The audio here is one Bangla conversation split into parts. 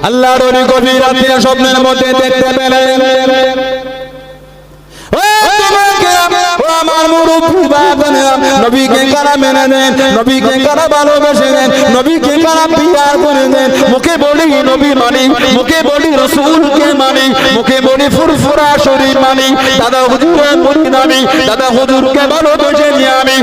আল্লাহর ওলি গভীর রাতে স্বপ্নের মধ্যে দেখতে পেলেন আমার মুরব্বি বাবারা নবীকে কারা মেনে নেন, নবীকে কারা ভালোবেসে নেন, নবীকে কারা পিয়ার করে নেন। মুখে বলি নবী মানি, মুখে বলি রাসূলকে মানি, মুখে বলি ফুরফুরা শরীফ মানি, দাদা হুজুরের মুরিদ আমি, দাদা হুজুরকে ভালোবেসে নিয়ে আমি।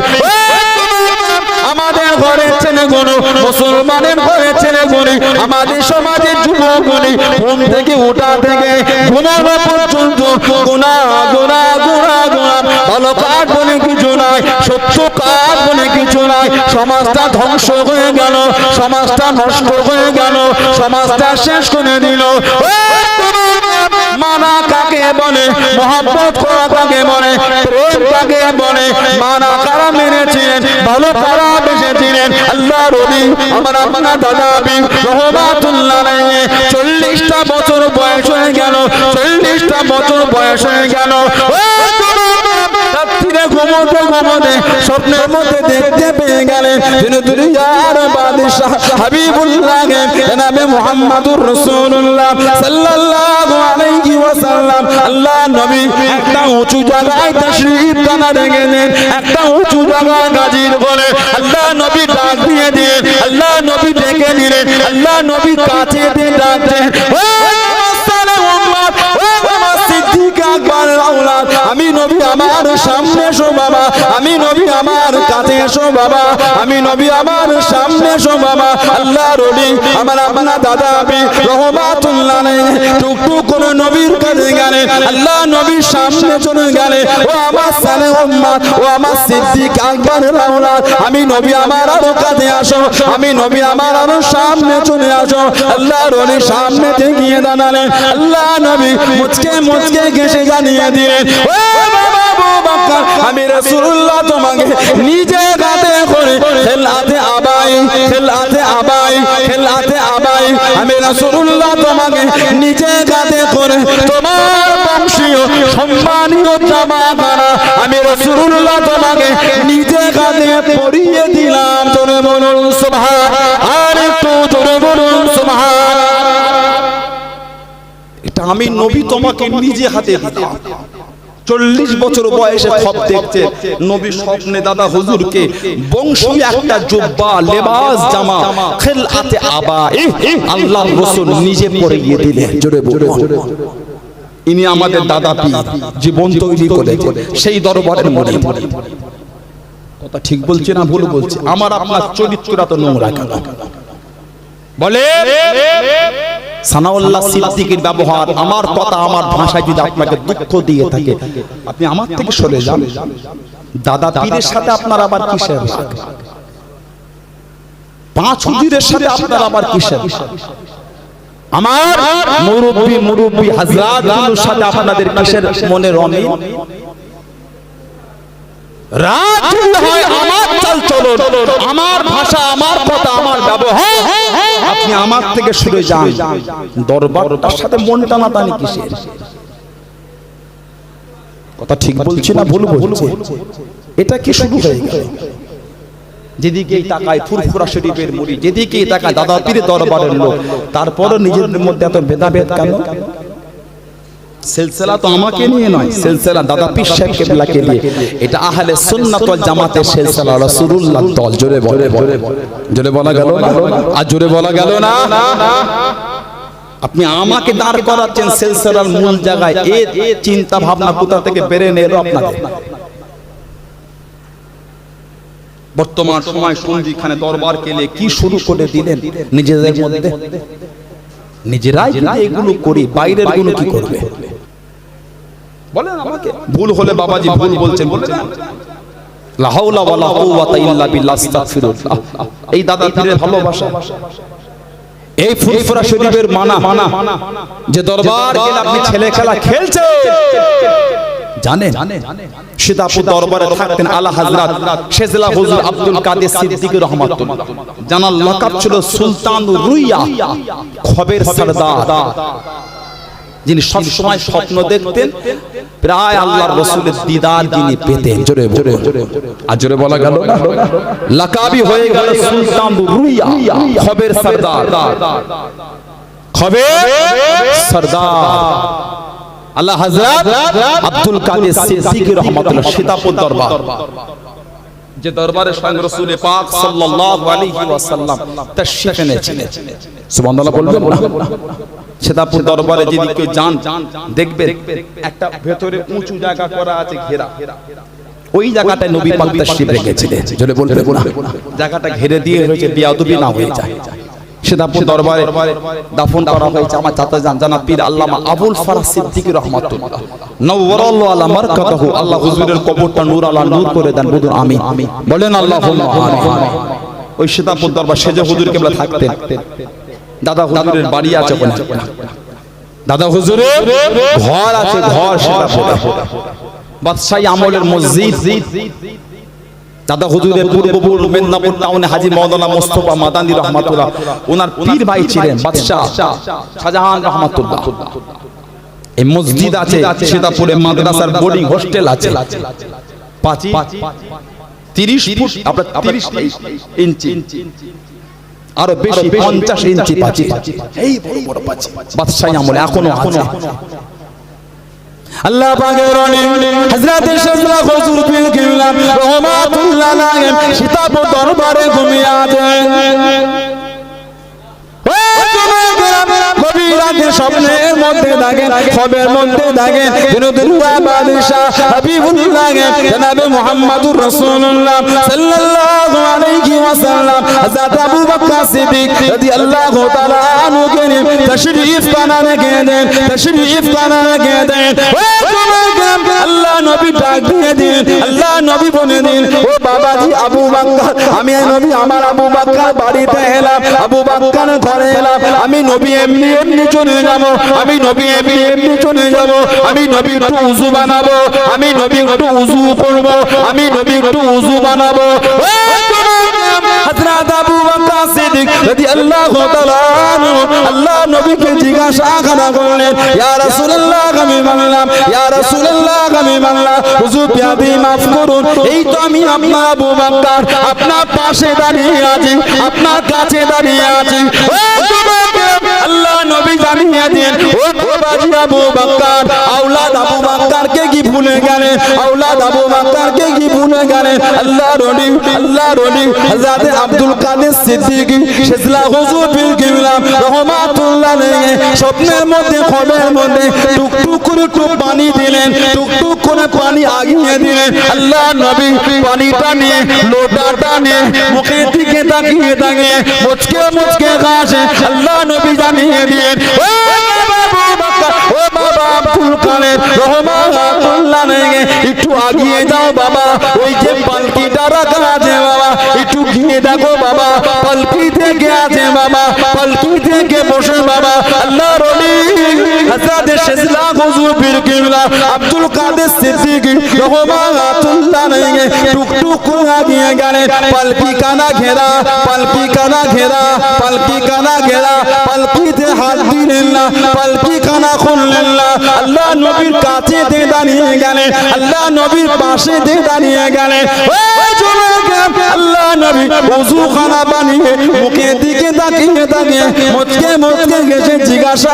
আমাদের ঘরের ছেলেগুলো, মুসলমানের ঘরের ছেলেগুলি, আমাদের সমাজের যুবকগুলি ঘুম থেকে ওঠা থেকে ঘুমানো পর্যন্ত গুনাহ গুনাহ গুনাহ গুনাহ, ভালো কাজ বলে কিছু নাই, সত্য কাজ বলে কিছু নাই। সমাজটা ধ্বংস হয়ে গেল, সমাজটা নষ্ট হয়ে গেল, সমাজটা শেষ করে দিল। মানা কাকে বলে, মহব্বত করা কাকে বলে, প্রেম কাকে বলে, মানা কারা মেনেছিলেন, ভালো কারা বেসেছিলেন। আল্লাহর ওলি আমার আপনার দাদা আবি রহমাতুল্লাহ আলাইহি 40টা বছর বয়স হয়ে গেল, 40টা বছর বয়স হয়ে গেল। ঘুমোতে ঘুমোতে স্বপ্নের মধ্যে দেখতে পেয়ে গেলেন দুনিয়ার বাদশাহ হাবিবুল্লাহ জনাবে মুহাম্মদুর রাসূলুল্লাহ সাল্লাল্লাহু আলাইহি ওয়াসাল্লাম আল্লাহ নবী একটা উঁচু জায়গায় তাশরীফ টানা রেখেছেন, একটা উঁচু জায়গায় গাজীর বলে আল্লাহ নবী ডাক দিয়ে দিয়ে আল্লাহ নবী ডেকে নিলেন, আল্লাহ নবী কাছে দিয়ে ডাকলেন, আমি নবী আমার সামনে এসো বাবা, আমি নবী আমার কাছে এসো বাবা, আমি নবী আমার সামনে এসো বাবা। আল্লাহর ওলি আমার আপনার দাদা আবি রহমাতুল্লাহ আলাইহি টুকটুক করে নবীর কাছে গেলেন, আল্লাহ নবীর সামনে চলে গেলেন। ও আমার সালে উম্মত, ও আমার সিদ্দিক আকবরের আওলাদ, আমি নবী আমার আরো কাছে আসো, আমি নবী আমার আরো সামনে চলে আসো। আল্লাহর ওলি সামনে গিয়ে দাঁড়ালেন, আল্লাহ নবী মুচকে মুচকে ঘেঁষে জানিয়ে দিলেন, ও বাবা আবু বকর, আমি রাসূলুল্লাহ তোমাকে নিজে হাতে করে খেলাতে আবাই, খেলাতে আবাই, খেলাতে আবাই, আমি রাসূলুল্লাহ তোমাকে নিজে হাতে করে তোমার বংশীয় সম্মানীয় জামা গানা আমি রাসূলুল্লাহ তোমাকে নিজে হাতে পরিয়ে দিলাম। জোরে বলুন সুবহান, আর একটু জোরে বলুন সুবহান। এটা আমি নবী তোমাকে নিজে হাতে দিলাম। 40 বছর বয়সে খব দেখছে নবী স্বপ্নে দাদা হুজুরকে বংশীয় একটা জুব্বা লেবাস জামা খেলাতে আবা আল্লাহর রাসূল নিজে পরিয়ে দিলেন। জোরে বলুন, ইনি আমাদের দাদা পীর, জীবন তৈরি করে সেই দরবারের মুরিদ। কথা ঠিক বলছি না ভুল বলছি? আমার আপনার চরিত্রটা তো নোংরা কেন বলে? সানাউল্লাহ সিদ্দিকীর ব্যবহার, আমার কথা আমার ভাষায় যদি আপনাকে দুঃখ দিয়ে থাকে আপনি আমার থেকে সরে যান। দাদা পীরের সাথে আপনার আবার কিসের রাগ? পাঁচ হুজুরের সাথে আপনার আবার কিসের? আমার মুরব্বি হযরতগুলোর সাথে আপনাদের কিসের মনের অমিল? রাগ হয় আমার চাল চলন, আমার ভাষা, আমার কথা, আমার ব্যবহার, আপনি আমার থেকে সরে যান। দরবারটার সাথে মন টানাটানি কিসের? কথা ঠিক বলছি না ভুল বলছি? এটা কি শুরু হয়ে গেল? যেদিকেই তাকায় ফুরফুরা শরীফের মুরিদ, যেদিকেই তাকায় দাদা পীরের দরবারের লোক, তারপরও নিজেদের মধ্যে এত ভেদাভেদ কেন? সিলসিলা তো আমাকে নিয়ে নয়, সিলসিলা দাদা পীর সাহেব কেবলাকে নিয়ে। এটা আহলে সুন্নাত ওয়াল জামাতের সিলসিলা, রাসূলুল্লাহর দল। জোরে বলে, জোরে বলা গেল না? আর জোরে বলা গেল না? আপনি আমাকে দাঁড় করাচ্ছেন সিলসিলার মূল জায়গায়। এই চিন্তা ভাবনা কোথা থেকে বের এলো আপনাদের? বর্তমান সময় সন্ধিখানে দরবারকে নিয়ে কি শুরু করে দিলেন নিজেদের মধ্যে? নিজেরাই যদি এগুলো করি, বাইরের গুলো কি করবে বলেন আমাকে? ভুল হলে বাবাজি ভুল বলছেন, বলছেন লা হাওলা ওয়ালা কুওয়াতা ইল্লা বিল্লাহ, আস্তাগফিরুল্লাহ। এই দাদা পীরের ভালোবাসা, এই ফুরফুরা শরীফের মানা, যে দরবার গেলে আপনি ছেলে খেলা খেলছেন জানেন? সীতাপুর দরবারে থাকতেন আলা হযরত শেজলা হুজুর আব্দুল কাদের সিদ্দিকী রহমাতুল্লাহ। জানার লকাব ছিল সুলতানুর রুইয়া, খবের সরদার, যিনি সব সময় স্বপ্ন দেখতেন প্রায় আল্লাহর রাসূলের দিদার যিনি পেতেন। জোরে জোরে আর জোরে বলা গেল না? লকাবই হয়ে গেল সুলতানুর রুইয়া, খবের সরদার। হবে সরদার আল্লাহ হযরত আব্দুল কাদের সিদ্দিকী রহমাতুল্লাহ সীতাপুর দরবার, যে দরবারে স্বয়ং রাসূল পাক সাল্লাল্লাহু আলাইহি ওয়াসাল্লাম তাশরীফ এনেছিলেন। সুবহানাল্লাহ বলবেন না? সীতাপুর দরবারে যদি কেউ যান দেখবেন একটা ভেতরে উঁচু জায়গা করা আছে ঘেরা, ওই জায়গাটায় নবী পাক তাশরীফ রেখেছিলেন। জোরে বলবেন না? জায়গাটা ঘিরে দিয়ে হয়েছে বিয়াদবি না হয়ে যায়। সীতাপুর দরবারে দাফন করা হয়েছে আমার চাচা জান জানাব পীর আল্লামা আবুল ফরাজ সিদ্দিকী রহমাতুল্লাহ নওয়ারাল্লাহু আলা মারকাতাহু, আল্লাহ হুজুরের কবরটা নূর আলা নূর করে দেন, বলুন আমিন। বলেন আল্লাহুম্মা আমিন। ওই সীতাপুর দরবার সেজে হুজুর কেবলা থাকতেন। দাদা হুজুরের বাড়ি আছে ওখানে, দাদা হুজুরের ঘর আছে, ঘর সীতাপুরে বাদশাহী আমলের মসজিদ। দাদা হুজুরের পূর্বপুরুষ মেদিনীপুর টাউনে হাজী মাওলানা মুস্তাফা মাদানী রহমাতুল্লাহ ওনার পীর ভাই ছিলেন বাদশাহ শাহজাহান রহমাতুল্লাহ। এই মসজিদ আছে সীতাপুরে, মাদ্রাসার বোর্ডিং হোস্টেল আছে, 30 ফুট আপনার 30 ইঞ্চি আরো বেশি 50 ইঞ্চি পাঁচিল, এই বড় বড় পাঁচিল বাদশাহী আমলে এখনো আছে। আল্লাহ পাকের রানী হযরত শাহজালাল হুজুর পীর কিবলা রহমাতুল্লাহ আলাইহি সীতাপুর দরবারে ঘুমিয়ে আছেন। স্বপ্নের মধ্যে দেখেন, খবের মধ্যে দেখেন বিনোদুল্লাহ বাদশাহ হাবিবুল্লাহ জনাবে মুহাম্মদুর রাসূলুল্লাহ সাল্লাল্লাহু আলাইহি ওয়াসাল্লাম হযরত আবু বকর সিদ্দিক রাদিয়াল্লাহু তাআলা আনহু কে তশরীফ বানানে গেলেন, তশরীফ বানানে গেলেন। আল্লাহ নবী ডাক দিয়ে দিন, আল্লাহ নবী বলে দিন, ও বাবাজি আবু বকর, আমি নবী আমার আবু বকর বাড়িতে এলাম, আবু বকর ঘরে এলাম, আমি নবী এমনি এমনি চলে যাব, আমি নবী এমনি এমনি চলে যাব, আমি নবী একটু উযু বানাবো, আমি নবী একটু উযু করব, আমি নবী একটু উযু বানাবো। হযরত আবু বকর সিদ্দিক রাদিয়াল্লাহু তাআলা আনহু আল্লাহ নবীকে জিজ্ঞাসা করলেন, ইয়া রাসূলুল্লাহ আমি মানলাম, ইয়া রাসূলুল্লাহ আমি মানলাম, হুজুর বিয়াদি মাফ করুন, এই তো আমি আপনার আবু বকর আপনার পাশে দাঁড়িয়ে আছি, আপনার কাছে দাঁড়িয়ে আছি। আল্লাহ নবী জানিয়ে দেন, ও বাবাজি আবু বকর আওলাদ আবু বকরকে কি ভুলে গেলেন, আওলাদ আবু বকরকে কি ভুলে গেলেন। আল্লাহ রলি হযরত আব্দুল কাদের সিদ্দিকী শাহজালাল হুজুর পীর কিবলা রহমাতুল্লাহ আলাইহি স্বপ্নের মধ্যে খবের মধ্যে টুকটুক করে একটু পানি দিলেন, টুকটুক করে পানি আগিয়ে দিলেন। আল্লাহ নবী পানিটা নিয়ে লোটাটা নিয়ে মুখের দিকে তাকিয়ে তাকিয়ে মুচকে মুচকে কাশে আল্লাহ নবী জানিয়ে দিলেন, ও বাবা আব্দুল কাদের রহমাতুল্লাহ আলাইহি একটু আগিয়ে যাও বাবা, ওই যে পালকিটা রাখা আছে বাবা একটু গিয়ে দেখো বাবা, পালকি থেকে আছে বাবা, পালকি থেকে বসে বাবা। আল্লাহ রলি হযরত শাহজালাল হুজুর পীর কিবলা আব্দুল কাদের সিদ্দিকী রহমাতুল্লাহ আলাইহি টুকটুক করে আগিয়ে গেলেন। পালকি কানা ঘেরা, পালকি কানা ঘেরা, পালকি কানা ঘেরা, পালকিতে হাত দিলেন না, পালকি কানা খুললেন না। আল্লাহ নবীর কাছে দিয়ে দাঁড়িয়ে গেলেন, আল্লাহ নবীর পাশে দিয়ে দাঁড়িয়ে গেলেন। আল্লাহ নবী ওযু খানা বানিয়ে মুখের দিকে তাকিয়ে তাকিয়ে মুচকে মুচকে গেছে জিজ্ঞাসা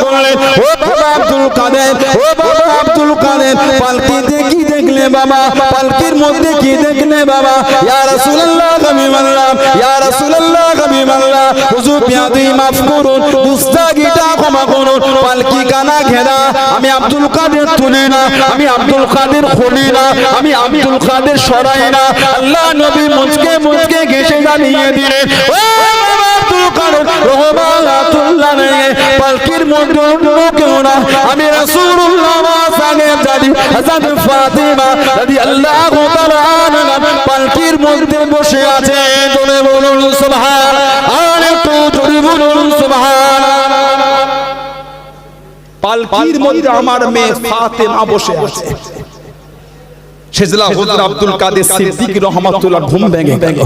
করলেন, ও বাবা আব্দুল কাদের, ও বাবা আব্দুল কাদের পালকিতে কি দেখলে বাবা, পালকির মধ্যে কি দেখলে বাবা? ইয়া রাসূলুল্লাহ আমি মানলাম, ইয়া রাসূলুল্লাহ আমি মানলাম, হুজুর বিয়াদি মাফ করুন, গুস্তাগিটা ক্ষমা করুন, পালকি কানা ঘেরা, আমি আব্দুল কাদের তুলি না, আমি আব্দুল কাদের খুলি না, আমি আব্দুল কাদের সরাই না। আল্লাহ নবী মুচকে মুচকে গেছে জানিয়ে দিলেন, ও বাবা আব্দুল কাদের রহমাতুল্লাহ আলাইহি পালকির মধ্যে কেউ না, আমি রাসূলুল্লাহ সাহেব জানি হযরত ফাতিমা রাদিয়াল্লাহু তাআলা আনহা পালকির মধ্যে বসে আছে। জোরে বলুন সুবহানাল্লাহ, আর একটু জোরে বলুন সুবহানাল্লাহ। পালকির মধ্যে আমার মেয়ে ফাতিমা বসে আছে। শাহজালাল হুজুর আব্দুল কাদের সিদ্দিকী রহমাতুল্লাহ ঘুম ভেঙে গেল,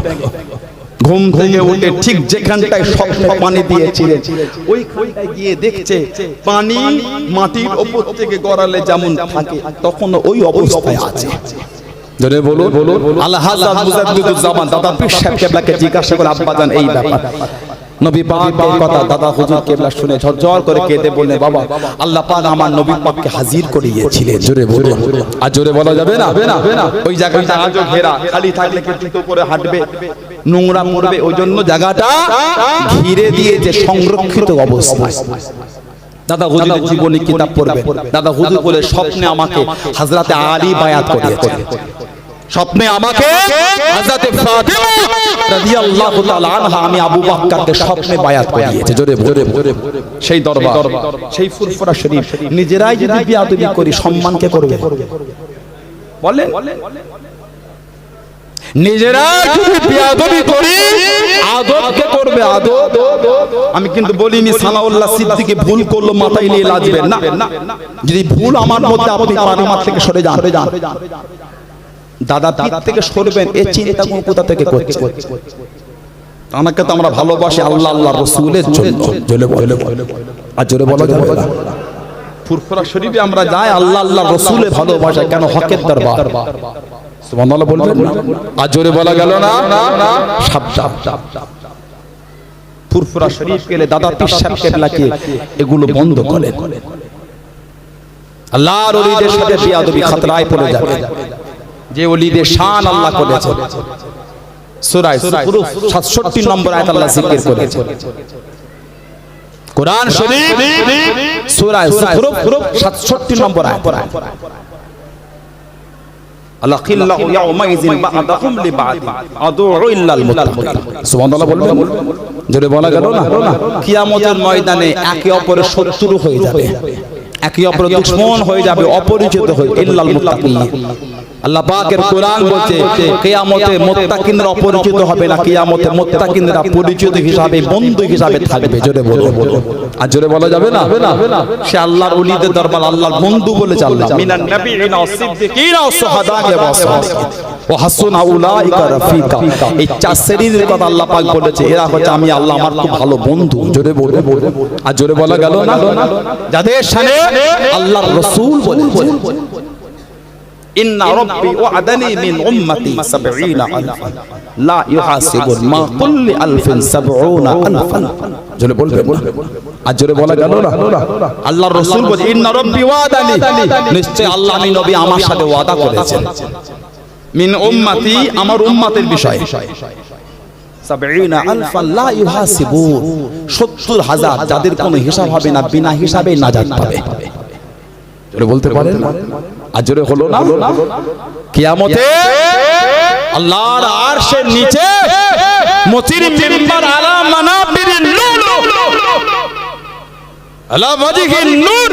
ঘুম থেকে উঠে ঠিক যেখানটায় স্বপ্ন পানি দিয়েছিলেন ওইখানটায় গিয়ে দেখছে পানি মাটির উপর থেকে গড়ালে যেমন থাকে তখন ওই অবস্থায় আছে। জোরে বলুন আল্লাহ হযরত মুজাদ্দিদুজ জামান দাদা পীর সাহেব কেবলাকে জিজ্ঞাসা করে, আব্বা জান এই ব্যাপার নবী পাকের কথা দাদা হুজুর কেবলা শুনে ঝরঝর করে কেঁদে বললেন, বাবা আল্লাহ পাক আমার নবী পাককে হাজির করিয়েছিলেন। জোরে বলুন, আর জোরে বলা যাবে না? ওই জায়গাটা আজও ঘেরা, খালি থাকলে কিন্তু করে হাঁটবে, নোংরা পড়বে, ওই জন্য জায়গাটা ঘিরে দিয়েছে সংরক্ষিত অবস্থায়। দাদা হুজুর জীবনী কিতাব পড়বেন, দাদা হুজুর বলে স্বপ্নে আমাকে হযরতে আলী বায়াত করিয়েছেন, স্বপ্নে আমাকে হযরতে ফাতিমা রাদিয়াল্লাহু তাআলা আনহা আমি আবু বকরকে স্বপ্নে বায়াত করিয়েছে। জোরে জোরে সেই দরবার, সেই ফুরফুরা শরীফ নিজেরাই যদি বিয়াদবি করি সম্মানকে করবে বলেন? নিজেরা যদি বিয়াদবি করি আদবকে করবে আদব। আমি কিন্তু বলিনি সানাউল্লাহ সিদ্দিকী ভুল করলো মাথায় নিয়ে লাজবেন না, যদি ভুল আমার মধ্যে আপনি আমার থেকে সরে যান, দাদা পীর থেকে সরবেন এই চিন্তা কোথা থেকে করছে? আমাকে তো আমরা ভালোবাসি আল্লাহ আল্লাহ রাসূলের জন্য। জোরে বলে আর জোরে বলা যাবে না? ফুরফুরা শরীফে আমরা যাই আল্লাহ আল্লাহ রাসূলের ভালোবাসা, কেন হকের দরবার। সুবহানাল্লাহ বলবেন না? আর জোরে বলা গেল না? সাবধান। ফুরফুরা শরীফ গেলে দাদা পীর সাহেব কেবলাকে এগুলো বন্ধ করেন। আল্লাহর ওলিদের সাথে বিয়াদবি খতরায় পড়ে যাবে। যে ওলিদের শান আল্লাহ করেছেন, সূরা যুখরুফ 67 নম্বর আয়াত আল্লাহ জিকির করেছেন। কোরআন শরীফ সূরা যুখরুফ 67 নম্বর আয়াত। আল্লাহ খিল্লাহু ইয়াউমাইযিন বা'দাহুম লিবা'দ আদউ ইল্লাল মুত্তাকিন। সুবহানাল্লাহ বলবেন? জোরে বলা গেল না? কিয়ামতের ময়দানে একে অপরের শত্রু হয়ে যাবে, একে অপরের দুশমন হয়ে যাবে, অপরিচিত হয়ে ইল্লাল মুত্তাকিন। আল্লাহ পাকের কোরআন বলছে কিয়ামতে মুত্তাকিনরা অপরিচিত হবে না, কিয়ামতে মুত্তাকিনরা পরিচিত হিসাবে বন্ধু হিসাবে থাকবে। জোরে বলো আর জোরে বলা যাবে না? সে আল্লাহর ওলিদের দরবার আল্লাহর বন্ধু বলে আল্লাহ মিনান নাবিয়িনা ওয়াস সিদ্দিকিনা ওয়াস শুহাদায়ে ওয়াস সালিহিন ওয়া হাসুনা উলাইকা রাফিকা। এই চার শ্রেণীর কথা আল্লাহ পাক বলেছে, এরা হচ্ছে আমি আল্লাহ আমার খুব ভালো বন্ধু। জোরে বলো আর জোরে বলা গেল না? যাদের শানে আল্লাহর রাসূল বলেছে ইন্না রাব্বি ওয়া'দানি মিন উম্মতি ৭০ আলফান লা ইউহাসিবুন মা কুল্লি আলফিন ৭০ আলফান। জোরে বলবেন আর জোরে বলা গেল না? আল্লাহর রাসূল বলেন ইন্না রাব্বি ওয়া'দানি, নিশ্চয় আল্লাহ আমি নবী আমার সাথে ওয়াদা করেছেন, মিন উম্মতি আমার উম্মতের বিষয় ৭০ আলফান লা ইউহাসিবুন ৭০,০০০ যাদের কোনো হিসাব হবে না, বিনা হিসাবে নাজাত পাবে। জোরে বলতে পারেন না? আর জোরে হলো না? কিয়ামতে আল্লাহর আরশের নিচে মতির মিম্বার আলা মানাবিরিন নূর আলা ওয়াজহিন নূর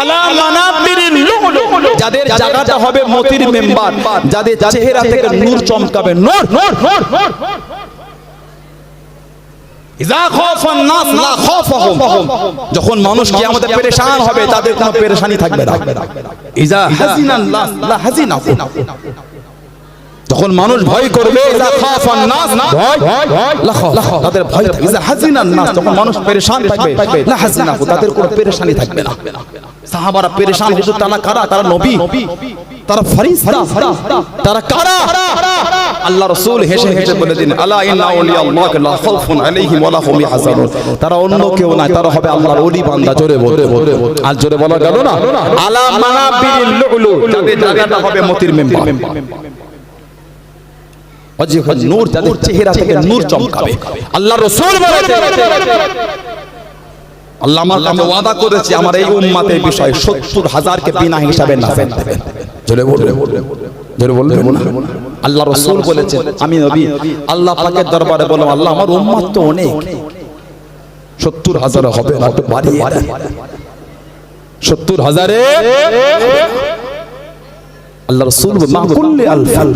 আলা মানাবিরিন নূর, যাদের জায়গাটা হবে মতির মিম্বার, যাদের চেহারা থেকে নূর চমকাবে, নূর নূর নূর। ইযা খাফান নাস লা খাফাহুম, যখন মানুষ কিয়ামতে পেরেশান হবে তাদের কোনো পেরেশানি থাকবে না। ইযা হাজিনান নাস লা হাজিনাহুম, যখন মানুষ ভয় করবে ইযা খাফান নাস ভয় লা খাফ তাদের ভয় থাকবে। ইযা হাজিনান নাস, যখন মানুষ পেরেশান থাকবে লা হাজিনাহু তাদের কোনো পেরেশানি থাকবে না। সাহাবারা পেরেশান হতো, তারা কারা? তারা নবী, তারা ফেরেশতা, তারা কারা? আল্লাহ রাসূল হেসে হেসে বলে দিন আলা ইন্না আউলিয়াল্লাহ লা খাউফুন আলাইহিম ওয়া লা হুম ইয়াহজানুন, তারা অন্য কেউ না, তারা হবে আল্লাহর ওলি বান্দা। জোরে বলে আর জোরে বলা গেল না? আলা মানাবিরিল লুলু, যাদের জায়গাটা হবে মতির মিম্বার, ওয়াজহুন নূর, যাদের চেহারা থেকে নূর চমকাবে। আল্লাহ রাসূল বলেছেন আল্লাহ আমার কাছে ওয়াদা করেছে আমার এই উম্মতের বিষয় ৭০,০০০ কে বিনা হিসাবে নাজাত দেবেন। জোরে বলবেন, জোরে বলবেন। আল্লাহ রাসূল বলেছেন আমি নবী আল্লাহ পাকের দরবারে বললাম আল্লাহ আমার উম্মত তো অনেক, ৭০,০০০ হবে না, তো বাড়িয়ে দেন ৭০,০০০ আল্লাহ রাসূল মা কুল্লি আলফান,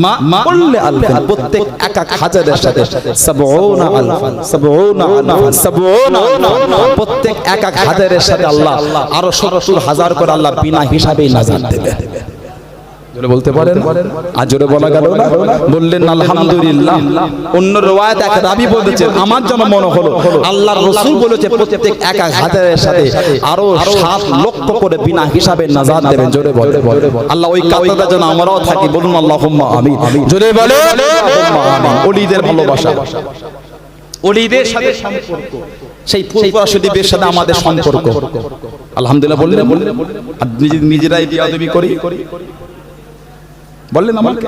মা কুল্লি আলফান, প্রত্যেক এক এক হাজারের সাথে ৭০ আলফান ৭০ আলফান ৭০ আলফান, প্রত্যেক এক এক হাজারের সাথে আল্লাহ আরো ৭০,০০০ করে আল্লাহ বিনা হিসাবেই নাজাত দেবে। জোরে বলতে পারেন আর জোরে বলা গেল না? বললেন আলহামদুলিল্লাহ। অন্য রওয়ায়াত এক রাবী বলেছেন আমার যেন মনে হলো আল্লাহর রাসূল বলেছে প্রত্যেক এক এক হাজারের সাথে আরো ৭ লক্ষ করে বিনা হিসাবে নাজাত দেবেন। জোরে বলে আল্লাহ ওই কাতারে যেন আমরাও থাকি, বলুন আল্লাহুম্মা আমিন। জোরে বলে আল্লাহুম্মা আমিন। ওলিদের ভালোবাসা ওলিদের সাথে সম্পর্ক, সেই ফুরফুরা শরীফের সাথে আমাদের সম্পর্ক। আলহামদুলিল্লাহ বললেন, আর নিজেরাই বিয়াদবি করি বললেন আমাকে।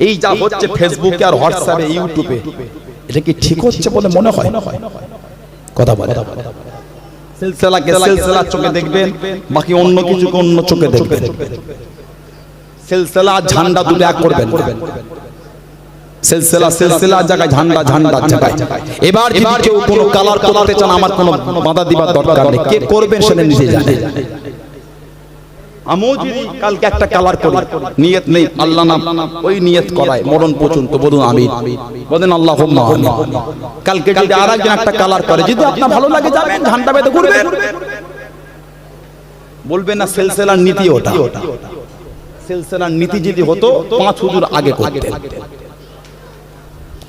এই যা হচ্ছে ফেসবুকে আর হোয়াটসঅ্যাপে ইউটিউবে, এটা কি ঠিক হচ্ছে বলে মনে হয়? কথা বলে সিলসিলাকে সিলসিলা চোখে দেখবেন, বাকি অন্য কিছুকে অন্য চোখে দেখবেন। সিলসিলা ঝান্ডা দুটো এক করবেন, সিলসিলা সিলসিলা জায়গায়, ঝান্ডা ঝান্ডা জায়গায়। এবার যদি কেউ কোনো কালার করতে চান, আমার কোনো বাধা দিবার দরকার নেই, কে করবেন সেটা নিজে জানে। আমিও যদি কালকে একটা কালার করি, নিয়ত নেই, আল্লাহ নাম, ওই নিয়ত করায় মরণ পর্যন্ত বলুন আমিন, বলেন আল্লাহুম্মা আমিন। কালকে যদি আরেকজন একটা কালার করে, যদি আপনার ভালো লাগে যাবেন ঝান্ডা বেঁধে ঘুরবেন, বলবেন না সিলসিলার নীতি ওটা। সিলসিলার নীতি যদি হতো 5 হুজুর আগে করতেন।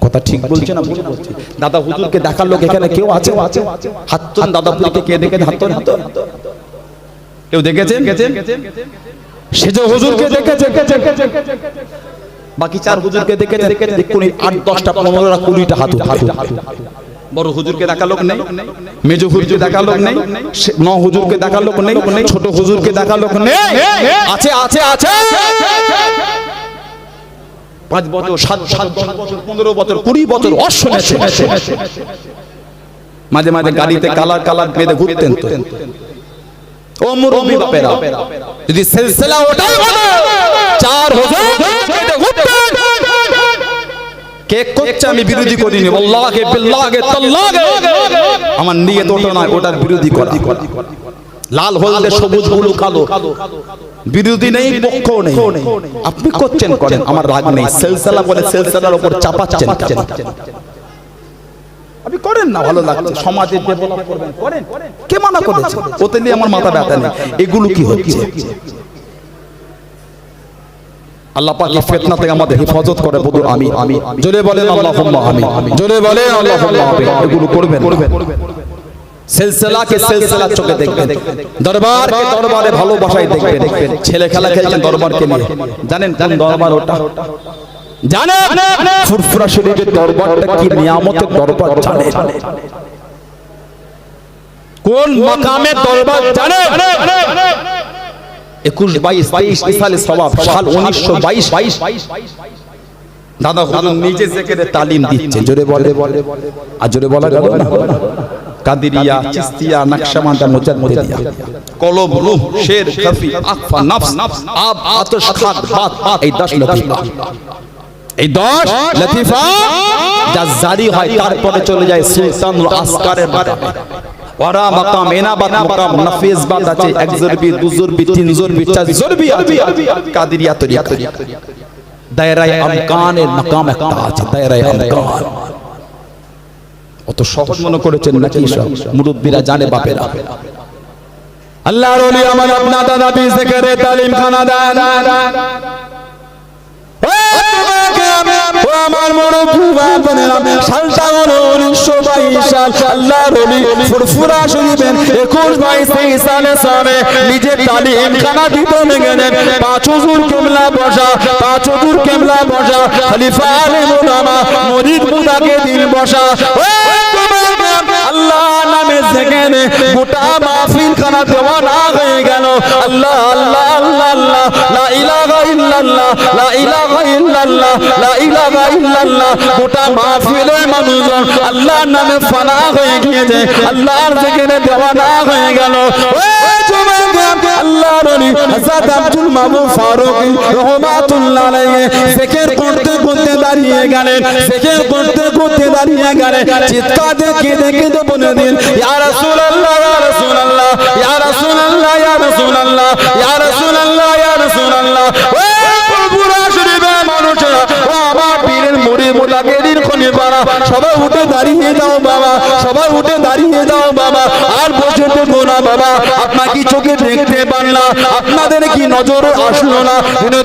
কথা ঠিক বলছে না ভুল বলছে? দাদা হুজুরকে দেখার লোক এখানে কেউ আছে? হাত তুলুন, দাদা হুজুরকে কে দেখেন? হাত তুলুন। কেউ দেখেছেন? সে যে হুজুরকে দেখেছে, বাকি 4 হুজুরকে দেখেছে, 8-10টা 15টা 20টা হাত। বড় হুজুরকে দেখার লোক নেই, মেজো হুজুরকে দেখার লোক নেই, 9 হুজুরকে দেখার লোক নেই, ছোট হুজুরকে দেখার লোক নেই। আছে আছে আছে, 5 বছর 7 বছর 15 বছর 20 বছর অশুনেছে। মাঝে মাঝে গাড়িতে কালার কালার বেঁধে ঘুরতেন। তো ও মুরব্বি বাপেরা, যদি সিলসিলা ওটাই হতো 4 হুজুর বেঁধে ঘুরতেন, কে করছে আমি বিরোধী করিনি, আল্লাহকে বিল্লাহকে তাল্লাহকে আমার নিয়ত ওটা নয়, ওটার বিরোধী করা। লাল হলদে সবুজ হলু কালো, বিরোধী নেই, পক্ষ নেই, আপনি করছেন করেন, আমার রাগ নেই। সিলসিলা বলে সিলসিলার উপর চাপাচ্ছেন, আপনি করেন না, ভালো লাগছে, সমাজে ডেভেলপ করবেন, করেন, কে মানা করেছে? ওতে নিয়ে আমার মাথা ব্যথা নেই। এগুলো কি হচ্ছে? আল্লাহ পাক এই ফিতনা থেকে আমাদের হেফাজত করে, বলুন আমিন। জোরে বলেন আল্লাহুম্মা আমিন, জোরে বলেন আল্লাহুম্মা আমিন। এগুলো করবেন। সিলসিলাকে সিলসিলা চোখে দেখবেন, দরবারকে দরবারে ভালোবাসায় দেখবেন। ছেলে খেলা খেলছেন দরবারকে নিয়ে, জানেন কোন দরবার ওটা? জানেন ফুরফুরা শরীফের দরবারটা কি নিয়ামতের দরবার? জানেন কোন মাকামের দরবার? জানেন 21, 22, 23 সালে সওয়াব, সাল 1922। দাদা হুজুর নিজে জিকিরের তালিম দিচ্ছে, জোরে বলে, আর জোরে বলা গেল না? কাদিরিয়া, চিস্তিয়া, নকশবন্দিয়া, মুজাদ্দিদিয়া, কলব, রূহ, শের, খফি, আখফা, নফস, আব, আতশ, খাদ, বাত, এই 10 লতিফা, এই 10 লতিফা যা জারি হয়, তারপরে চলে যায় সুলতানুল আসকারের মাকামে। ওরা মাকাম এনাবাত, মাকাম নাফিজ বাদ আছে, 1 জরবি, 2 জরবি, 3 জরবি, 4 জরবি আছে। কাদিরিয়া তরিকা, দায়রায়ে আমকানের মাকাম একটা আছে, দায়রায়ে আমকান। অত সহজ মনে করেছেন নাকি? সব মুরব্বিরা জানে, বাপেরা। আল্লাহর ওলি আমার আপনা দাদা বি জিকিরে তালিম খানা দেন। ও আমার মুরব্বি বাপেরা, সালটা হলো 1922 সাল। আল্লাহর ওলি ফুরফুরা শরীফের 21-22 সালে সামনে নিজে তালিম খানা দিতে গেলেন। 5 হুজুর কিবলা বসা, 5 হুজুর কিবলা বসা, খলিফা আলিম উলামা মুরিদ মুতাকিদিন বসা। আল্লাহ নামে যেখানে গোটা মাহফিল খানা দেওয়ানা হয়ে গেল। আল্লাহ আল্লাহ আল্লাহ আল্লাহ, লা ইলাহা ইল্লাল্লাহ, লা ইলাহা ইল্লাল্লাহ, লা ইলাহা ইল্লাল্লাহ। গোটা মাহফিলে মানুষজন আল্লাহর নামে ফানা হয়ে গিয়েছে, আল্লাহর যেখানে দেওয়ানা হয়ে গেল। আল্লাহর ওলি হযরত আব্দুল মামুন ফারুকী রাহমাতুল্লাহ আলাইহি জিকির করতে করতে দাঁড়িয়ে গেলেন, জিকির করতে করতে দাঁড়িয়ে গেলেন। চিৎকার দেখে দেখে তো বলে দিন, ইয়া রাসূলুল্লাহ, ইয়া রাসূলুল্লাহ, ইয়া রাসূলুল্লাহ, ইয়া রাসূলুল্লাহ, ইয়া রাসূলুল্লাহ, ইয়া রাসূলুল্লাহ। ও ফুরফুরা শরীফের মানুষেরা, ও আমার পীরের মুরিদ মুতাকিদিন খলিফারা, সবাই উঠে দাঁড়িয়ে যাও বাবা, সবাই উঠে দাঁড়িয়ে যাও বাবা। আর বসে থেকো না বাবা, আপনার কি চোখে দেখতে পান না? আপনাদের কি নজরে আসলো না?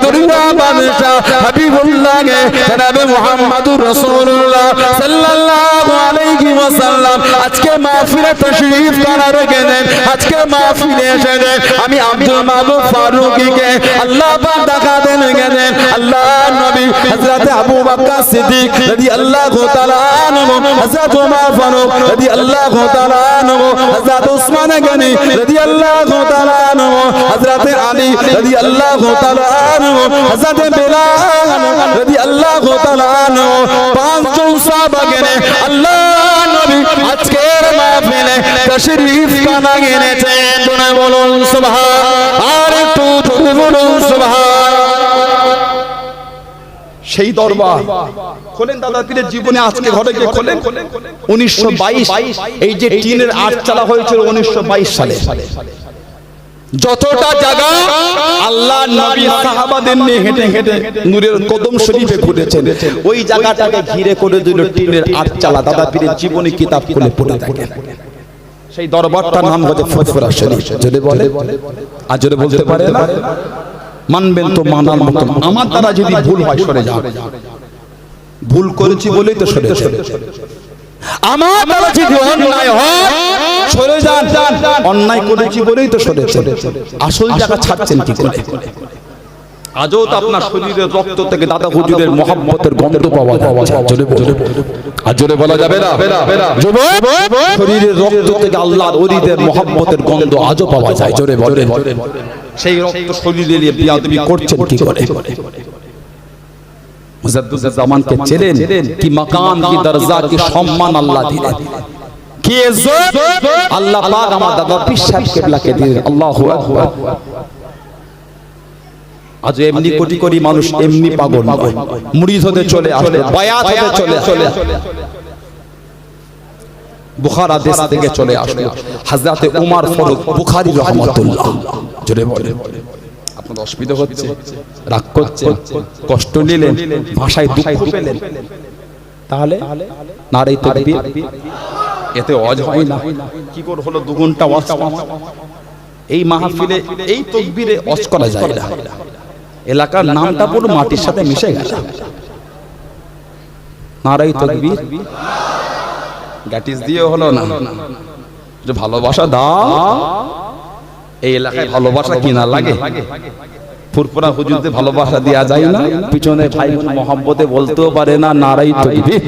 দুনিয়া বাদশা হাবিবুল্লাহকে জনাবে মুহাম্মদুর রাসূলুল্লাহ সাল্লাল্লাহু আলাইহি ওয়াসাল্লাম আজকে মাহফিলে তাশরীফ করার গেলেন। আজকে মাহফিলে এসেছেন, আমি আব্দুল মামুন ফারুকীকে আল্লাহ পাক দেখা দেন গেলেন। আল্লাহর নবী হযরত আবু বকর সিদ্দিক রাদিয়াল্লাহু রাদিয়াল্লাহু তাআলা আনহু, হযরত ওমর ফারুক রাদিয়াল্লাহু তাআলা আনহু, হযরত উসমান গনি রাদিয়াল্লাহু তাআলা আনহু, হযরত আলী রাদিয়াল্লাহু তাআলা আনহু, হযরত বিলাল রাদিয়াল্লাহু তাআলা আনহু, পাঁচজন সাহাবা গনে আল্লাহ নবী আজকের মাহফিলে তাশরীফ কানা এনেছেন। তোমরা বলুন সুবহান, আর একটু জোরে বলুন সুবহান। সেই দরবার খোলেন দাদা পীরের জীবনে, আজকে ঘরে গিয়ে খোলেন। 1922 এই যে টিনের আট চালা হয়েছিল 1922 সালে। যতটা জায়গা আল্লাহ নবী সাহাবাদের নিয়ে হেঁটে হেঁটে নূরের কদম শরীফে ঘুরেছেন, ওই জায়গাটাকে ঘিরে করে দিল টিনের আট চালা। দাদা পীরের জীবনী কিতাব খুলে পড়ে দেখেন। সেই দরবারটার নাম হচ্ছে ফুরফুরা শরীফ। যদি বলে আর যদি বলতে পারে না, মানবেন তো মানার মতো। আমার দ্বারা যদি ভুল হয় সরে যান, ভুল করেছি বলেই তো সরে যান। আমার দ্বারা যদি অন্যায় হয় সরে যান, অন্যায় করেছি বলেই তো সরে যান। আসল জায়গা ছাড়ছেন কি করে? আজও তো আপনার শরীরের রক্ত থেকে দাদা হুজুরের মহব্বতের গন্ধ পাওয়া যাচ্ছে। জোরে বলে, আর জোরে বলা যাবে না। শরীরের রক্ত থেকে আল্লাহর ওলিদের মহব্বতের গন্ধ আজও পাওয়া যায়। জোরে বলে, সেই রক্ত শরীরে নিয়ে বিয়াদবি করছেন কি করে? মুজাদ্দিদ জামানকে চেনেন কি মাকাম, কি দরজা, কি সম্মান আল্লাহ দিলেন, কি ইজ্জত আল্লাহ পাক আমার দাদা পীর সাহেব কিবলাকে দিলেন। আল্লাহু আকবার। আজ এমনি কোটি কোটি মানুষ এমনি পাগল নয়, মুরিদ হতে চলে আসে, বায়াত হতে চলে আসে। বুখারা দেশ থেকে চলে আসলো হযরত ওমর ফারুক বুখারী রাহমাতুল্লাহ। জোরে বলে, আপনার অসুবিধা হচ্ছে, রাগ করছেন, কষ্ট নিলেন, ভাষায় দুঃখ পেলেন, তাহলে নারে তাকবীর, এতে ওয়াজ হয় না। কি করে হলো 2 ঘন্টা ওয়াজ? এই মাহফিলে এই তাকবীরে ওয়াজ করা যায় না। এলাকার নামটা পুরো মাটির সাথে মিশে গেছে। নারে তাকবীর গ্যাটিস দিয়ে হলো না। যে ভালোবাসা দাও, এই এলাকায় ভালোবাসা কিনা লাগে? ফুরফুরা হুজুরদের ভালোবাসা দেয়া যায় না? পিছনে ভাই বোন মহব্বতে বলতেও পারে না নারাই তাকবীর,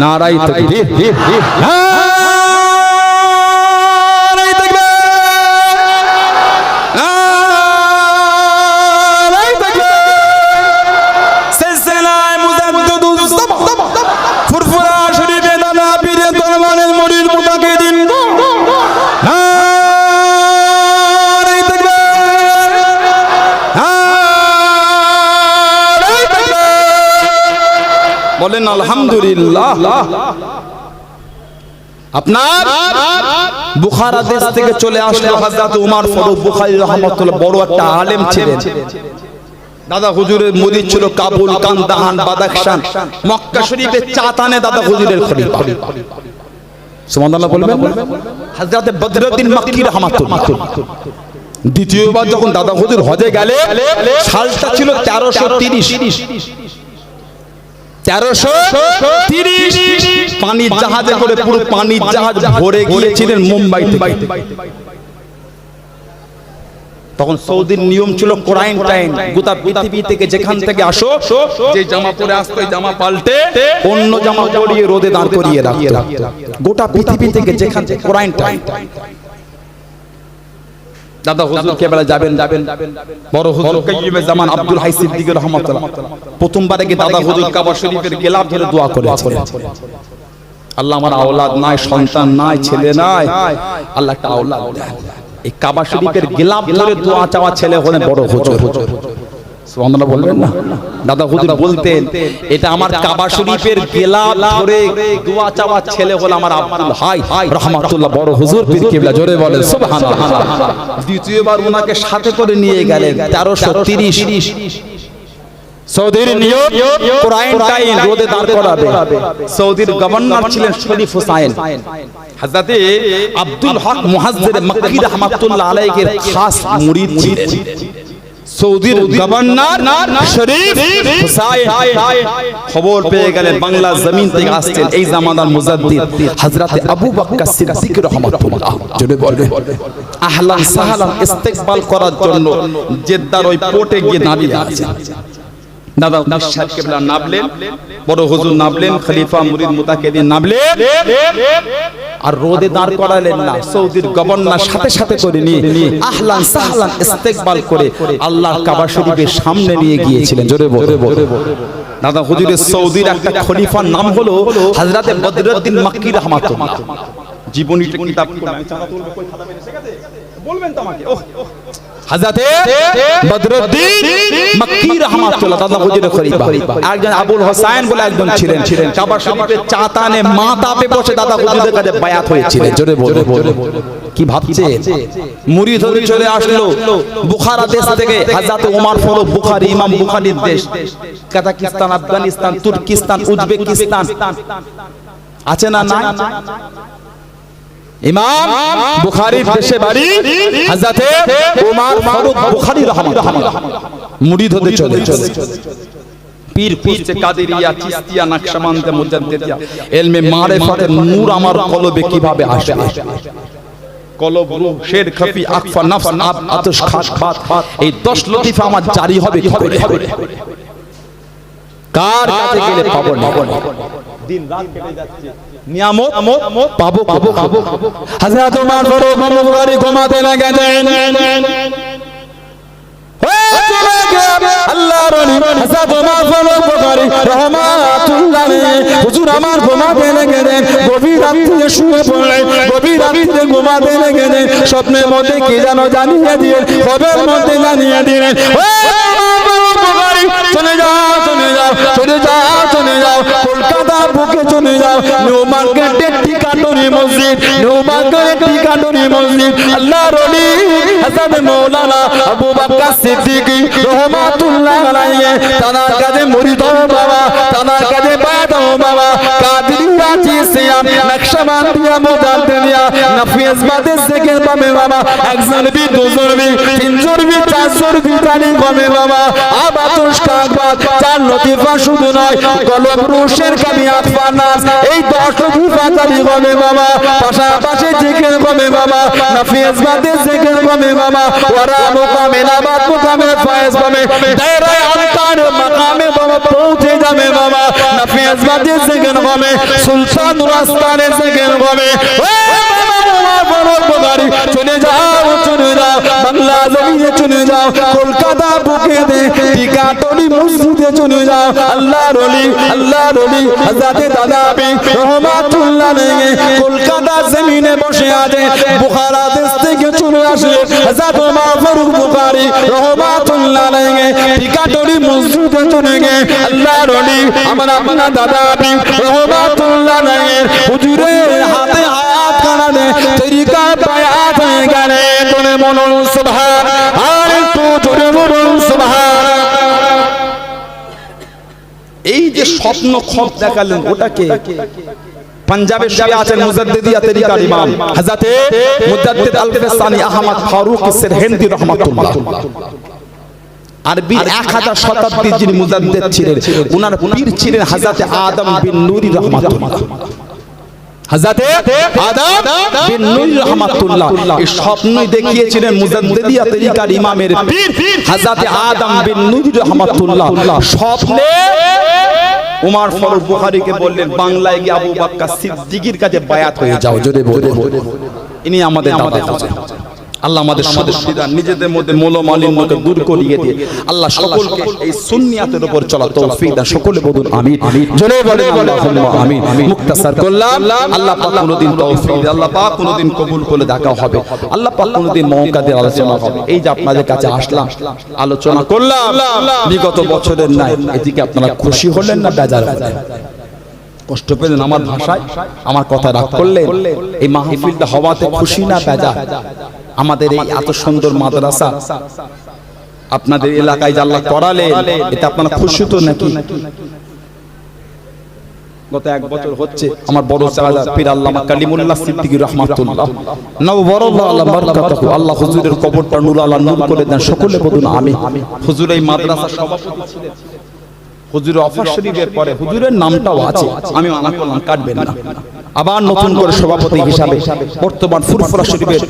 নারাই তাকবীর, নারাই তাকবীর, নারাই তাকবীর। সিলসিলায়ে মুজাদ্দিদুস সামাদ ফুরফুরা শরীফে দাদা পীরের দরবারের মুরিদ মুতাকিদিন বলেন আলহামদুলিল্লাহ। আপনার বুখারা দেশ থেকে চলে আসলো হযরত ওমর ফারুক বুখারী রাহমাতুল্লাহ, বড় একটা আলেম ছিলেন। দাদা হুজুরের মুরিদ ছিল কাবুল, কান্দাহান, বাদাখশান। মক্কা শরীফে চাতানে দাদা হুজুরের খলিফা। সুবহানাল্লাহ বলবেন। হযরত বদরুদ্দিন মক্কি রাহমাতুল্লাহ দ্বিতীয়বার যখন দাদা হুজুর হজে গেলে, সালটা ছিল 1330 পানির জাহাজে করে পুরো পানির জাহাজ ভরে গিয়েছিলেন মুম্বাই থেকে। তখন সৌদির নিয়ম ছিল কোয়ারেন্টাইন, গোটা পৃথিবী থেকে যেখান থেকে আসো, যে জামা পরে আসতো এই জামা পাল্টে অন্য জামা পরিয়ে রোদে দাঁড় করিয়ে রাখতো। গোটা পৃথিবী থেকে যেখান থেকে কোয়ারেন্টাইন। দাদা হুজুর কেবলা যাবেন, বড় হুজুর কাইয়ুমে জামান আব্দুল হাই সিদ্দিক রাহমাতুল্লাহ প্রথমবারে কি দাদা হুজুর কাবা শরীফের গিলাফ ধরে দোয়া করেছেন, আল্লাহ আমার আওলাদ নাই, সন্তান নাই, ছেলে নাই, আল্লাহ একটা আওলাদ দেন। এই কাবা শরীফের গিলাফ ধরে দোয়া চাওয়া ছেলে হলেন বড় হুজুর। সুবহানাল্লাহ বলবেন না? দাদা হুজুর বলতেন, এটা আমার কাবা শরীফের গিলাফ ধরে দোয়া চাওয়া ছেলে হলো আমার আব্দুল হাই রাহমাতুল্লাহ, বড় হুজুর পীর কিবলা। জোরে বলেন সুবহানাল্লাহ। দ্বিতীয়বার ওনাকে সাথে করে নিয়ে গেলেন 1330 সৌদির নিয়ম কোয়ারেন্টাইন, রোদে দাঁড় করাবে। সৌদির গভর্নর ছিলেন শরীফ হুসাইন। হযরতে আব্দুল হক মুহাজ্জির মক্কি রাহমাতুল্লাহ আলাইহির খাস মুরিদ ছিলেন। সৌদির গভর্নর শরীফ হুসাইন খবর পেয়ে গেলেন বাংলা জমিন থেকে আসছেন এই জামানার মুজাদ্দিদ হযরতে আবু বকর সিদ্দিক রাহমাতুল্লাহ। জোরে বলবে আহলান সাহলান ইস্তেকবাল করার জন্য জেদ্দার ওই পোর্টে গিয়ে দাঁড়িয়ে আছেন। দাদা নিঃশ্বাস কেবলা নামলেন, বড় হুজুর নামলেন, খলিফা মুরিদ মুতাকিদিন নামলেন, আর রোদে দাঁড় করালেন না, সৌদির গভর্নর সাথে সাথে করে নিয়ে আহলান সাহলান ইস্তেকবাল করে আল্লাহর কাবা শরীফের সামনে নিয়ে গিয়েছিলেন। জোরে বলে দাদা হুজুরের সৌদির একটা খলিফার নাম হলো হযরতে বদরুদ্দিন মক্কি রাহমাতুল্লাহ। জীবনীটা কিতাব বলবেন তো আমাকে, হযরতে বদরুদ্দিন মক্কি রাহমাতুল্লাহ দাদা হুজুরের খলিফা। একজন আবুল হোসেন বলে একজন ছিলেন, কাবা শরীফের চাতানে মাথাতে বসে দাদা হুজুরের কাছে বায়াত হয়েছিলেন। জোরে বলে কি ভাবছে, মুরিদ হয়ে চলে আসলো বুখারা দেশ থেকে, হযরত ওমর ফারুক বুখারী, ইমাম বুখারীর দেশ, কাজাকিস্তান, আফগানিস্তান, তুর্কিস্তান, উজবেকিস্তান আছে না নাই? ইমাম বুখারীর দেশে বাড়ি, হযরত ওমর ফারুক বুখারী রাহমাতুল্লাহ মুরিদ হতে চলে পীর খুঁজছে, কাদেরিয়া, চিশতিয়া, নকশবন্দ, মুজাদ্দিদিয়া, ইলমে মারিফাতের নূর আমার কলবে কিভাবে আসবে? কলব, রূহ, শের, খফি, আকফা, নফস, আব, আতশ, খাস, বাত, এই 10 লতিফা আমার জারি হবে কি করে? কার কাছে গেলে পাবো না? দিন রাত কেটে যাচ্ছে, নিয়ামত পাবো। হযরত ওমর ফারুক বুখারী ঘুমাতে লাগেন। আল্লাহর ওলি হযরত ওমর ফারুক বুখারী রাহমাতুল্লাহ আলাইহি হুজুর আমার ঘুমাতে লাগেন। গভীর রাতে শুয়ে পড়লেন, গভীর রাতে ঘুমাতে লাগেন। স্বপ্নের মধ্যে কি যেন জানিয়ে দিলেন, খবরের মধ্যে জানিয়ে দিলেন, চলে যাও, চলে যাও, চলে যাও, চলে যাও, কলকাতা বুকে চলে যাও, নিউ মার্কেটের ঠিকাটরি মসজিদ, নিউ মার্কেটের ঠিকাটরি মসজিদ। আল্লাহর ওলি হযরত মাওলানা আবু বকর সিদ্দিক রাহমাতুল্লাহ আলাইহি তানার কাছে মুরিদ হও বাবা, তানার কাছে বায়াত হও বাবা। কাদেরিয়া, চিশতিয়া, নকশবন্দিয়া, মুজাদ্দিদিয়া, নফিসবাদে জিকির পাবে বাবা। একজন বি, দুজন বি, তিনজন বি, চারজন বি জানি পাবে বাবা। আবাতুশ কাকবাত, 4 লতিফা শুধু নয়, কলব, রূহ, শের, কামি, আকফা, নাস, এই 10 লতিফা জারি হবে বাবা। পাশাপাশি জিকির হবে বাবা, নফিসবাদে জিকির হবে বাবা। ওয়ারা মুকামে নাবাত, মুকামে ফায়েজ হবে, দায়রায়ে আনতার মাকামে বাবা পৌঁছে যাবে বাবা। নফিসবাদে জিকির হবে, সুলতান রাস্তানে জিকির হবে। চলে যাও, চলে যাও, বাংলা জমিনে চলে যাও, কলকাতা বুকে দে ঠিকাটরি মসজিদে চলে যাও। আল্লাহর ওলি, আল্লাহর ওলি হযরত দাদাবি রাহমাতুল্লাহ আলাইহি কলকাতা জমিনে বসে আছে। বুখারা দেশ থেকে চলে আসে হযরত ওমর ফারুক বুখারী রাহমাতুল্লাহ আলাইহি ঠিকাটরি মসজিদে চলে গে। আল্লাহর ওলি আমার আপনার দাদাবি রাহমাতুল্লাহ আলাইহি হুজুরের হাতে হাত কানানে তরিকা বায়াত হয়ে গেলে। তোরে বলুন সুবহান, আর একটু জোরে বলুন সুবহান। এই যে স্বপ্ন খব দেখালেন, ওটাকে পাঞ্জাবের শুয়ে আছেন মুজাদ্দিদিয়া তরিকার ইমাম হযরত মুজাদ্দিদ আল-ফিসানি আহমদ ফারুক সিরহিন্দি রাহমাতুল্লাহ। আরবির 1000 শতাব্দীর যিনি মুজাদ্দিদ ছিলেন, ওনার পীর ছিলেন হযরত আদম বিন নূরি রাহমাতুল্লাহ। হযরত আদম বিন নূরি রাহমাতুল্লাহ এই স্বপ্নই দেখিয়েছিলেন মুজাদ্দিদিয়া তরিকার ইমামের পীর হযরত আদম বিন নূরি রাহমাতুল্লাহ। স্বপ্নে ওমর ফারুক বুখারীকে বললেন, বাংলায় গিয়ে আবু বকর সিদ্দিকের কাছে বায়াত হয়ে যাও। জোরে বলে ইনি আমাদের দাদা হুজুর। আল্লাহ আমাদের সদস্যরা নিজেদের মধ্যে মৌলমালিন্যকে দূর করিয়ে দিয়ে আল্লাহ সকলকে এই সুন্নিয়াতের উপর চলা তৌফিক দান। সকলে বলুন আমিন। জোরে বলেন আল্লাহুম্মা আমিন। মুক্তাসার করলাম, আল্লাহ পাক কোনদিন তৌফিক, আল্লাহ পাক কোনদিন কবুল করে দেখা হবে, আল্লাহ পাক কোনদিন মওকা দিয়ে আলোচনা হবে। এই যে আপনাদের কাছে আসলাম, আলোচনা করলাম, বিগত বছরের নাই, এদিকে আপনারা খুশি হলেন না বেজার হলেন? কষ্ট পেলেন আমার ভাষায়? আমার কথা রাগ করলেন? এই মাহফিলটা হওয়াতে খুশি না বেজার? আমাদের এই এত সুন্দর মাদ্রাসা আপনাদের এলাকায় যে আল্লাহ করালেন, এটা আপনারা খুশি তো নাকি? গত 1 বছর হচ্ছে আমার বড় চাচা পীর আল্লামা কালিমুল্লাহ সিদ্দিকী রাহমাতুল্লাহ নওয়ারাল্লাহু আলা বারাকাতুহু, আল্লাহ হুজুরের কবরটা নূর আলা নূর করে দেন। সকলে বলুন আমিন। হুজুর এই মাদ্রাসার সভাপতি ছিলেন। হুজুরের অফার শরীফের পরে হুজুরের নামটাও আছে, আমি মানা করলাম কাটবেন না। আবার নতুন করে সভাপতি হিসাবে বর্তমান ফুরফুরা শরীফের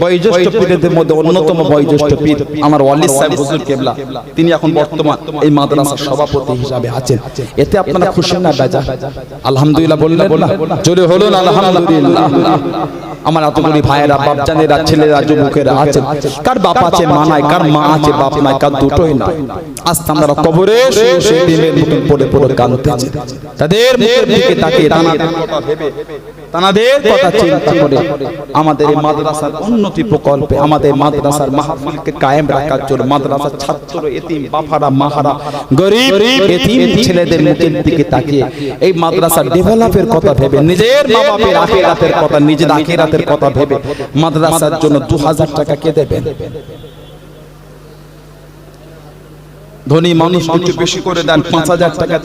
বয়োজ্যেষ্ঠ পীরদের মধ্যে অন্যতম বয়োজ্যেষ্ঠ পীর আমার ওয়ালিদ সাহেব হুজুর কেবলা, তিনি এখন বর্তমান এই মাদ্রাসার সভাপতি হিসাবে আছেন। এতে আপনারা খুশি না বেজা? আলহামদুলিল্লাহ বললেন না? জোরে হলো না আলহামদুলিল্লাহ? আমার এতগুলি ভাইয়েরা, বাপজানেরা, ছেলেরা, যুবকেরা আছেন, কার বাপ আছে মা নাই, কার মা আছে বাপ নাই, কার দুটোই নাই। আজ আমরা কবরে শুয়ে ডিমের মতন পড়ে পড়ে কাঁদতেছি। তাদের মুখের দিকে তাকিয়ে তানাদের কথা চিন্তা করে আমাদের এই মাদ্রাসার উন্নতি প্রকল্পে, আমাদের মাদ্রাসার মাহফিলকে কায়েম রাখার জন্য, মাদ্রাসার ছাত্র, এতিম, বাফারা, মাহারা, গরিব এতিম ছেলেদের মুখের দিকে তাকিয়ে এই মাদ্রাসার ডেভেলপের কথা ভেবে, নিজের মা বাপের আখিরাতের কথা, নিজের আখিরাতের কথা ভেবে মাদ্রাসার জন্য 2000 টাকা কে দেবেন? ধনী মানুষ একটু বেশি করে দেন, 5000 টাকা।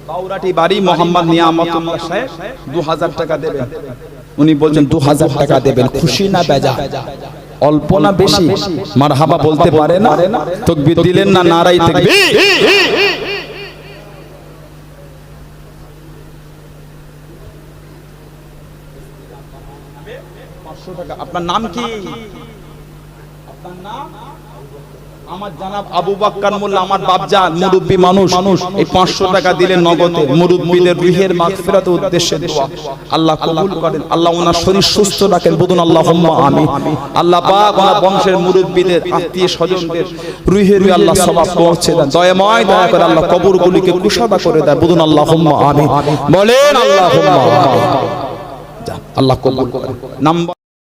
বাউরাটি বাড়ি মোহাম্মদ নিয়ামতুল্লাহ সাহেব 2000 টাকা দেবেন। উনি বলছেন 2000 টাকা দেবেন। খুশি না বেজা? অল্প না বেশি? মারহাবা বলতে পারে না? তাকবীর দিলেন না? নারাই তাকবীর। আপনার নাম কি? আপনার নাম? আমার জানাব আবু বকর মোল্লা, আমার বাপজান মুরব্বি মানুষ। এই 500 টাকা দিলেন নগদে, মুরব্বিদের রুহের মাগফিরাতের উদ্দেশ্যে দোয়া। আল্লাহ কবুল করেন, আল্লাহ ওনার শরীর সুস্থ রাখেন, বলুন আল্লাহুম্মা আমিন। আল্লাহ পাক ওনার বংশের মুরব্বিদের, আত্মীয় স্বজনদের রুহের আল্লাহ সওয়াব পৌঁছে দেন। দয়াময় দয়া করে আল্লাহ কবরগুলিকে কুশাদা করে দেন, বলুন আল্লাহুম্মা আমিন। বলেন আল্লাহুম্মা আমিন। আল্লাহ কবুল করেন। নাম্বার